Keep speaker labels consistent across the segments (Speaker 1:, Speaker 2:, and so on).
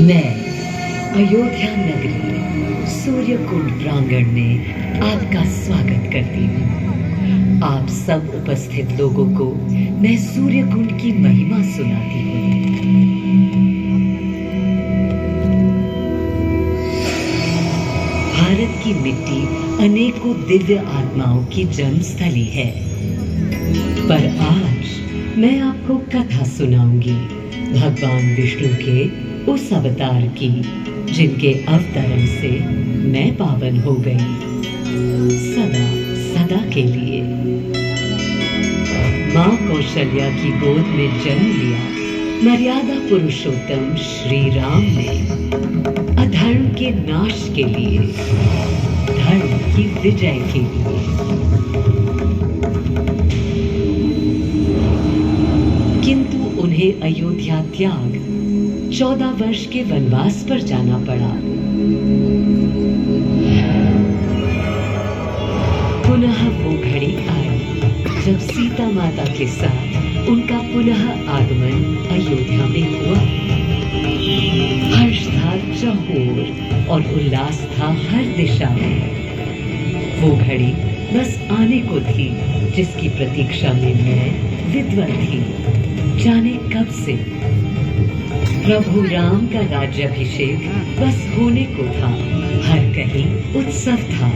Speaker 1: मैं अयोध्या नगरी सूर्यकुंड प्रांगण में आपका स्वागत करती हूँ। आप सब उपस्थित लोगों को मैं सूर्यकुंड की महिमा सुनाती हूँ। भारत की मिट्टी अनेकों दिव्य आत्माओं की जन्मस्थली है, पर आज मैं आपको कथा सुनाऊंगी भगवान विष्णु के उस अवतार की, जिनके अवतरण से मैं पावन हो गई सदा सदा के लिए। माँ कौशल्या की गोद में जन्म लिया मर्यादा पुरुषोत्तम श्री राम ने अधर्म के नाश के लिए, धर्म की विजय के लिए। किंतु उन्हें अयोध्या त्याग 14 वर्ष के वनवास पर जाना पड़ा। पुनः वो घड़ी आई जब सीता माता के साथ उनका पुनः आगमन अयोध्या में हुआ। हर्ष था चहुओर और उल्लास था हर दिशा में। वो घड़ी बस आने को थी जिसकी प्रतीक्षा में मैं विद्वत थी, जाने कब से। प्रभु राम का राज्याभिषेक बस होने को था, हर कहीं उत्सव था,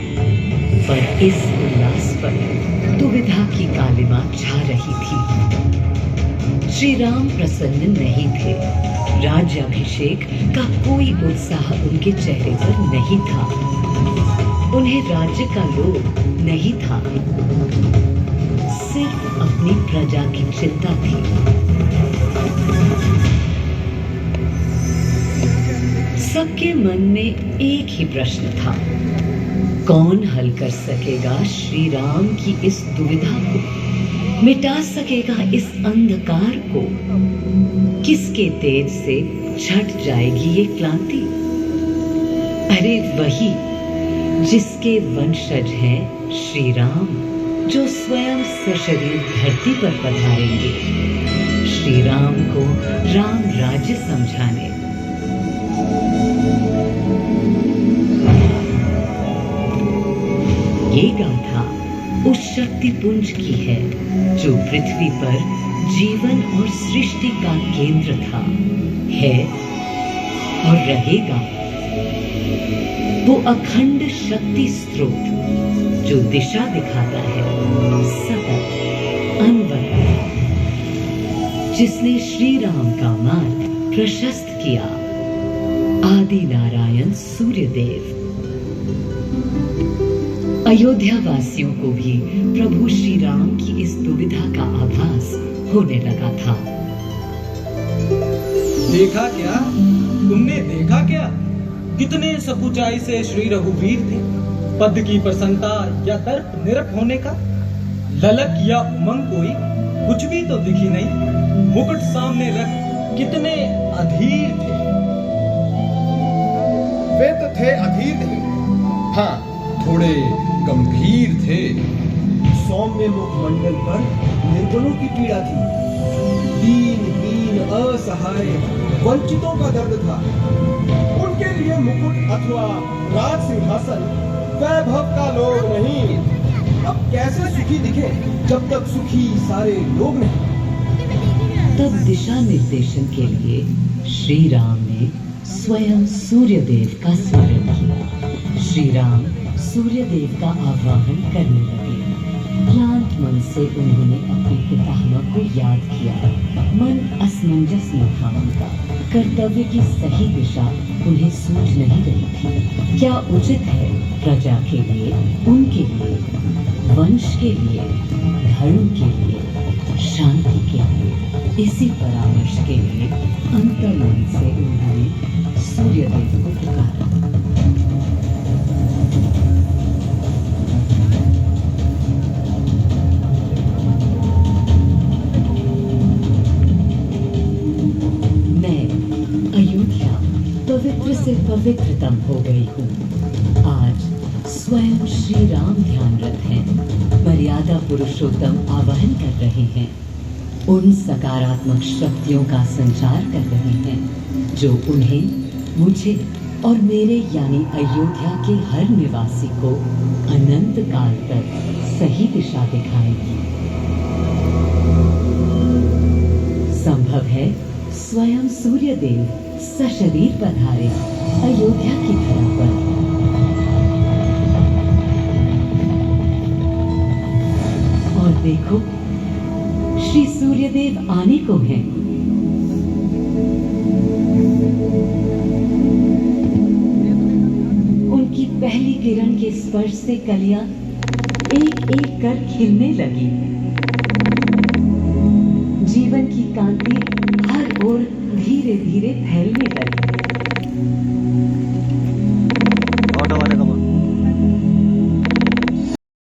Speaker 1: पर इस उल्लास पर दुविधा की कालिमा छा रही थी। श्री राम प्रसन्न नहीं थे। राज्याभिषेक का कोई उत्साह उनके चेहरे पर नहीं था। उन्हें राज्य का लोभ नहीं था, सिर्फ अपनी प्रजा की चिंता थी। सबके मन में एक ही प्रश्न था, कौन हल कर सकेगा श्री राम की इस दुविधा को, मिटा सकेगा इस अंधकार को। किसके तेज से छट जाएगी ये क्लांति? अरे वही जिसके वंशज हैं श्री राम, जो स्वयं सशरीर धरती पर पधारेंगे श्री राम को राम राज्य समझाने। ये गाथा उस शक्ति पुंज की है जो पृथ्वी पर जीवन और सृष्टि का केंद्र था, है और रहेगा। वो अखंड शक्ति स्रोत जो दिशा दिखाता है सतत अनवरत, जिसने श्री राम का मार्ग प्रशस्त किया, आदि नारायण सूर्यदेव। अयोध्या वासियों को भी प्रभु श्री राम की इस दुविधा का आभास होने लगा था।
Speaker 2: देखा क्या? तुमने देखा क्या? कितने सकुचाई से श्री रघुवीर थे। पद की प्रसन्नता या दर्प निरप होने का ललक या उमंग कोई कुछ भी तो दिखी नहीं। मुकुट सामने रख कितने अधीर थे।
Speaker 3: वे तो थे अधीर नहीं, हाँ थोड़े गंभीर थे।
Speaker 4: सौम्य मुखमंडल पर निर्गुणों की पीड़ा थी। दीन हीन असहाय वंचितों का दर्द था। उनके लिए मुकुट अथवा राज सिंहासन वैभव का लोग नहीं। अब कैसे सुखी दिखे जब तक सुखी सारे लोग नहीं।
Speaker 1: तब दिशा निर्देशन के लिए श्री राम ने स्वयं सूर्यदेव का स्मरण किया। श्री राम सूर्यदेव का आह्वान करने लगे। क्लांत मन से उन्होंने अपने पितामह को याद किया। मन असमंजस में था उनका। कर्तव्य की सही दिशा उन्हें सूझ नहीं रही थी। क्या उचित है प्रजा के लिए, उनके लिए, वंश के लिए, धर्म के लिए, शांति के लिए? इसी परामर्श के लिए अंतर्मन से उन्होंने सूर्यदेव को पुकारा। पवित्र से पवित्रतम हो गई हूँ। आज स्वयं श्री राम ध्यानरत हैं, मर्यादा पुरुषोत्तम आवाहन कर रहे हैं, उन सकारात्मक शक्तियों का संचार कर रहे हैं जो उन्हें मुझे और मेरे यानी अयोध्या के हर निवासी को अनंत काल तक सही दिशा दिखाएगी। संभव है स्वयं सूर्यदेव सशरीर पधारे अयोध्या की धरा पर। और देखो, श्री सूर्यदेव आने को हैं। उनकी पहली किरण के स्पर्श से कलियां एक एक कर खिलने लगी। जीवन की कांति हर ओर धीरे धीरे फैलने लगी।